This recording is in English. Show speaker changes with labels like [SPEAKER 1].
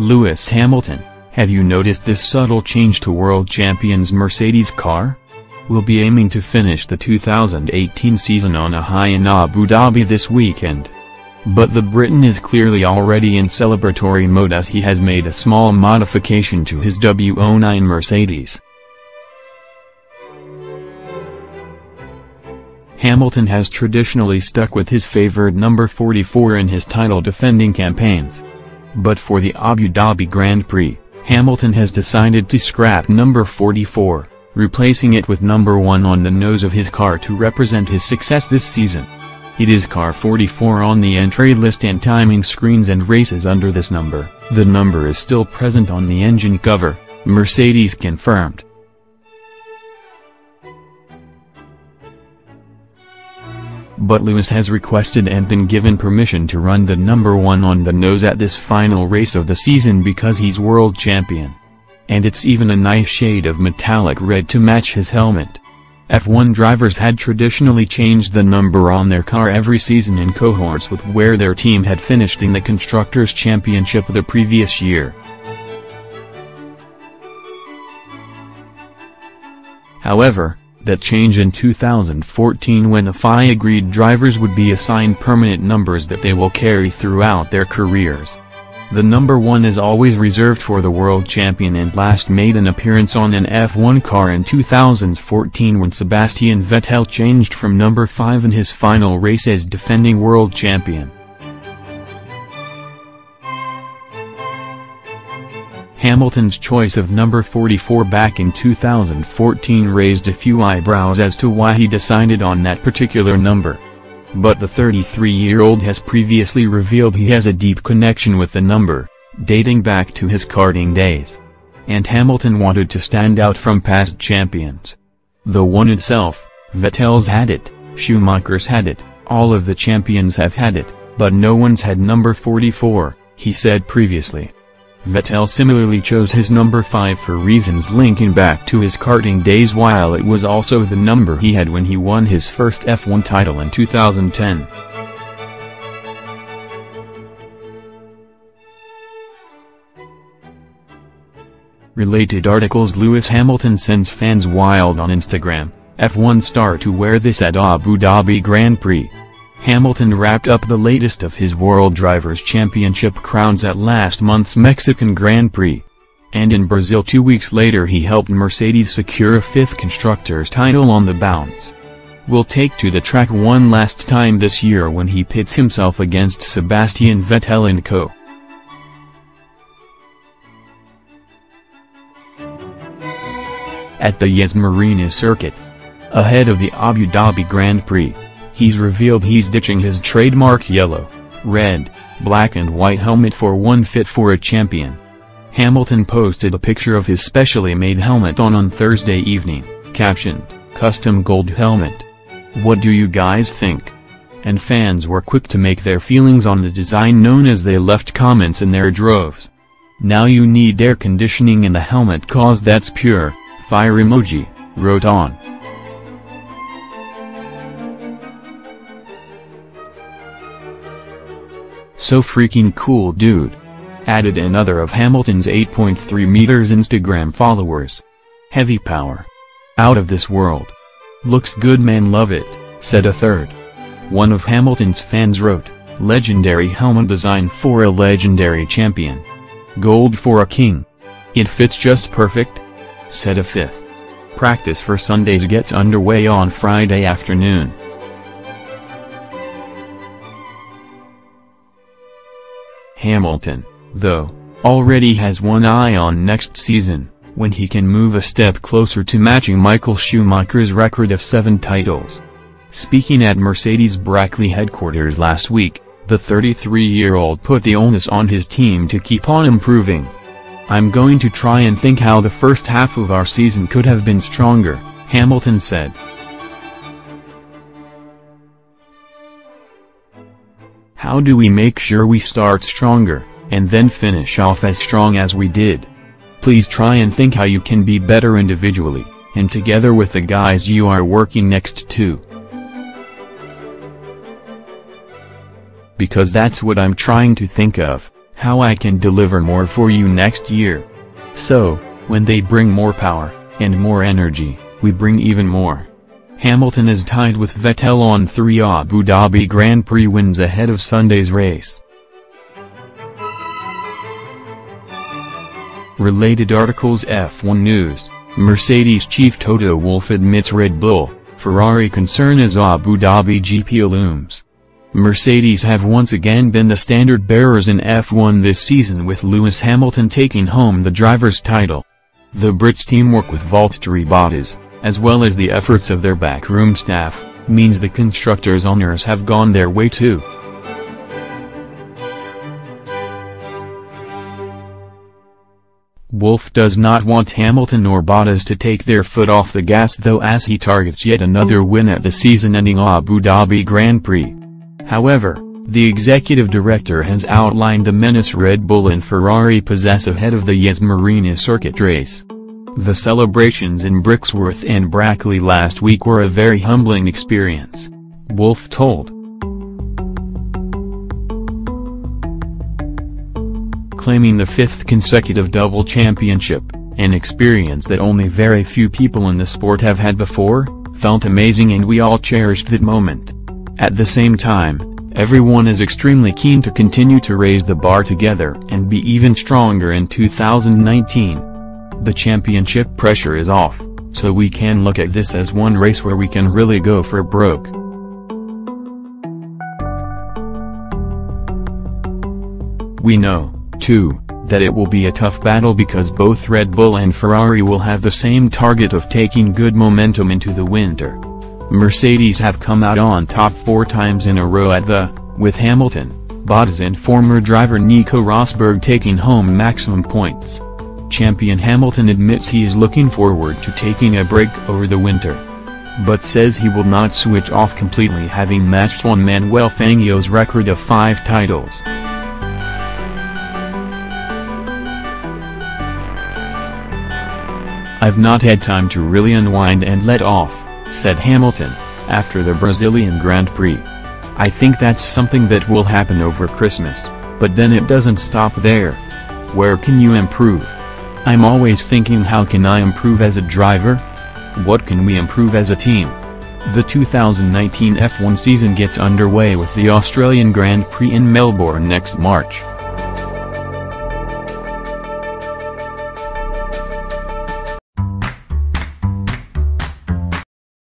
[SPEAKER 1] Lewis Hamilton, have you noticed this subtle change to world champion's Mercedes car? Will be aiming to finish the 2018 season on a high in Abu Dhabi this weekend. But the Briton is clearly already in celebratory mode as he has made a small modification to his W09 Mercedes. Hamilton has traditionally stuck with his favored number 44 in his title-defending campaigns. But for the Abu Dhabi Grand Prix, Hamilton has decided to scrap number 44, replacing it with number 1 on the nose of his car to represent his success this season. It is car 44 on the entry list and timing screens and races under this number. The number is still present on the engine cover, Mercedes confirmed. But Lewis has requested and been given permission to run the number 1 on the nose at this final race of the season because he's world champion. And it's even a nice shade of metallic red to match his helmet. F1 drivers had traditionally changed the number on their car every season in cohorts with where their team had finished in the Constructors' Championship the previous year. However, that changed in 2014 when the FIA agreed drivers would be assigned permanent numbers that they will carry throughout their careers. The number 1 is always reserved for the world champion and last made an appearance on an F1 car in 2014 when Sebastian Vettel changed from number 5 in his final race as defending world champion. Hamilton's choice of number 44 back in 2014 raised a few eyebrows as to why he decided on that particular number. But the 33-year-old has previously revealed he has a deep connection with the number, dating back to his karting days. And Hamilton wanted to stand out from past champions. The one itself, Vettel's had it, Schumacher's had it, all of the champions have had it, but no one's had number 44, he said previously. Vettel similarly chose his number 5 for reasons linking back to his karting days, while it was also the number he had when he won his first F1 title in 2010. Related articles: Lewis Hamilton sends fans wild on Instagram, F1 star to wear this at Abu Dhabi Grand Prix. Hamilton wrapped up the latest of his World Drivers' Championship crowns at last month's Mexican Grand Prix. And in Brazil 2 weeks later he helped Mercedes secure a 5th Constructors' title on the bounce. Will take to the track one last time this year when he pits himself against Sebastian Vettel and co. At the Yas Marina circuit. Ahead of the Abu Dhabi Grand Prix, he's revealed he's ditching his trademark yellow, red, black and white helmet for one fit for a champion. Hamilton posted a picture of his specially made helmet on Thursday evening, captioned, "Custom gold helmet. What do you guys think?" And fans were quick to make their feelings on the design known as they left comments in their droves. "Now you need air conditioning in the helmet cause that's pure fire emoji," wrote on. "So freaking cool, dude," added another of Hamilton's 8.3 meters Instagram followers. "Heavy power. Out of this world. Looks good, man, love it," said a third. One of Hamilton's fans wrote, "Legendary helmet design for a legendary champion. Gold for a king. It fits just perfect," said a fifth. Practice for Sundays gets underway on Friday afternoon. Hamilton, though, already has one eye on next season, when he can move a step closer to matching Michael Schumacher's record of 7 titles. Speaking at Mercedes Brackley headquarters last week, the 33-year-old put the onus on his team to keep on improving. "I'm going to try and think how the first half of our season could have been stronger," Hamilton said. "How do we make sure we start stronger, and then finish off as strong as we did? Please try and think how you can be better individually, and together with the guys you are working next to. Because that's what I'm trying to think of," how I can deliver more for you next year. So, when they bring more power, and more energy, we bring even more. Hamilton is tied with Vettel on 3 Abu Dhabi Grand Prix wins ahead of Sunday's race. Related articles: F1 News, Mercedes chief Toto Wolff admits Red Bull, Ferrari concern as Abu Dhabi GP looms. Mercedes have once again been the standard bearers in F1 this season, with Lewis Hamilton taking home the driver's title. The Brits' teamwork with Valtteri Bottas, as well as the efforts of their backroom staff, means the constructors' honours have gone their way too. Wolff does not want Hamilton or Bottas to take their foot off the gas though, as he targets yet another win at the season-ending Abu Dhabi Grand Prix. However, the executive director has outlined the menace Red Bull and Ferrari possess ahead of the Yas Marina circuit race. The celebrations in Brixworth and Brackley last week were a very humbling experience, Wolff told. Claiming the 5th consecutive double championship, an experience that only very few people in the sport have had before, felt amazing and we all cherished that moment. At the same time, everyone is extremely keen to continue to raise the bar together and be even stronger in 2019. The championship pressure is off, so we can look at this as one race where we can really go for broke. We know, too, that it will be a tough battle because both Red Bull and Ferrari will have the same target of taking good momentum into the winter. Mercedes have come out on top 4 times in a row at the, with Hamilton, Bottas and former driver Nico Rosberg taking home maximum points. Champion Hamilton admits he is looking forward to taking a break over the winter, but says he will not switch off completely, having matched Juan Manuel Fangio's record of 5 titles. "I've not had time to really unwind and let off," said Hamilton, after the Brazilian Grand Prix. "I think that's something that will happen over Christmas, but then it doesn't stop there. Where can you improve? I'm always thinking, how can I improve as a driver? What can we improve as a team?" The 2019 F1 season gets underway with the Australian Grand Prix in Melbourne next March.